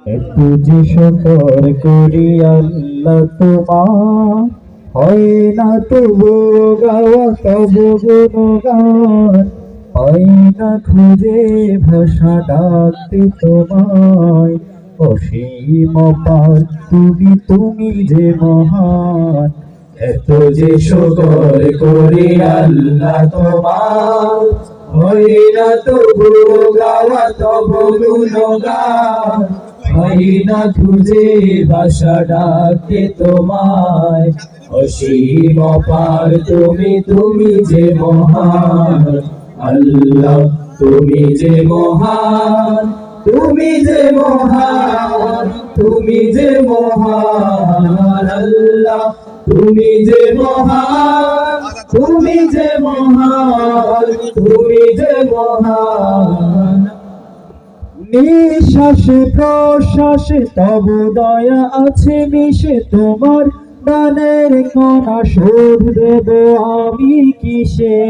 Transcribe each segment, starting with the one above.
এত যে শুকর করি আল্লাহ তোমার, হয় না তবু গাওয়া তবু গুণগান, পাই না খুঁজে ভাষা ডাকতে তোমায়। অসীম পার তুমি, তুমি যে মহান। এত যে শুকর করি আল্লাহ তোমার, হয় না তবু গাওয়া তবু গুণগান, পাই না খুঁজে ভাষা ডাকতে তোমায়। অসীম পার তুমি, তুমি যে মহান। আল্লাহ তুমি যে মহান, তুমি যে মহান, তুমি যে মহান। আল্লাহ তুমি যে মহান, তুমি যে মহান, তুমি যে মহান। নিঃশ্বাসে প্রশ্বাসে তব দয়া আছে মিশে, তোমার দানের কণা শোধ দেব আমি কিসে।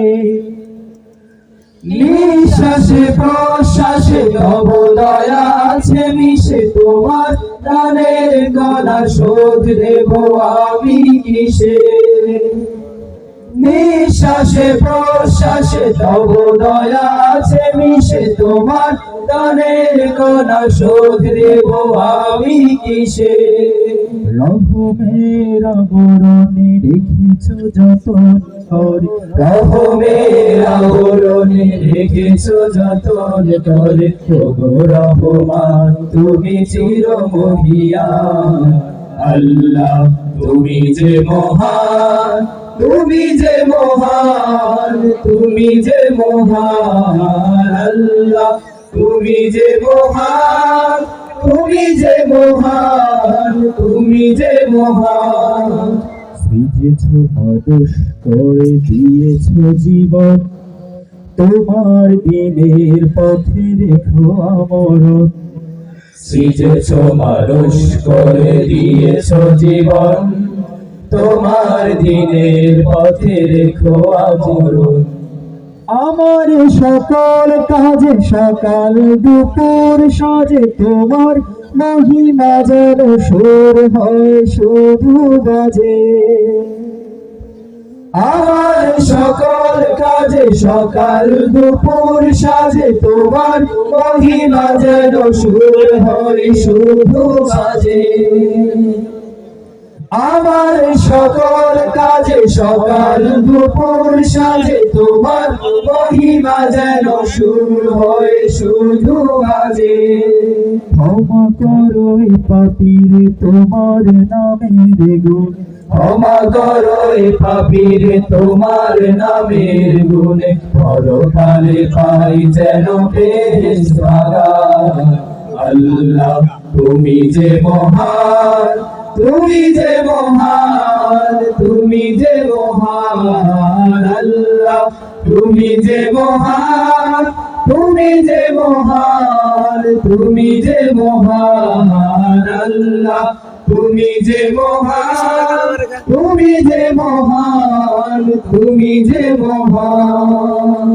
নিঃশ্বাসে প্রশ্বাসে তব দয়া আছে মিশে, তোমার দানের কণা শোধ দেব আমি কিসে। নিঃশ্বাসে প্রশ্বাসে তব দয়া আছে মিশে, তোমার দানের কণা শোধ দেব আমি কিসে। রহমের আবরণে রেখেছ যতন করে, রহমের আবরণে রেখেছ যতন করে। ওগো রহমান তুমি চিরমহিয়ান। আল্লাহ তুমি যে মহান, তুমি যে মহান, তুমি যে মহান। আল্লাহ তুমি যে মহান, তুমি যে মহান, তুমি যে মহান। সৃজেছ মানুষ করে দিয়েছ জীবন, তোমার দিনের পথে রেখো আমরণ। সৃজেছ মানুষ করে দিয়েছ জীবন, তোমার দিনের পথে রেখো আমরণ। আমার সকল কাজে সকাল দুপুর সাজে, তোমার মহিমা যেন সুর হয় শুধু বাজে। আমার সকল কাজে সকাল দুপুর সাজে, তোমার মহিমা যেন সুর হয় শুধু বাজে। আমার সকল কাজে সকাল দুপুর সাজে, তোমার মহিমা যেন সুর হয় শুধু বাজে। ক্ষমা করো পাপীর তোমার নামের গুণ, ক্ষমা করো পাপীর তোমার নামের গুণে। পরকালে পাই যেন বেহেশত বাগান। আল্লাহ তুমি যে মহান, তুমি যে মহান, তুমি যে মহান। আল্লাহ তুমি যে মহান, তুমি যে মহান, তুমি যে মহান। আল্লাহ তুমি যে মহান, তুমি যে মহান, তুমি যে মহান।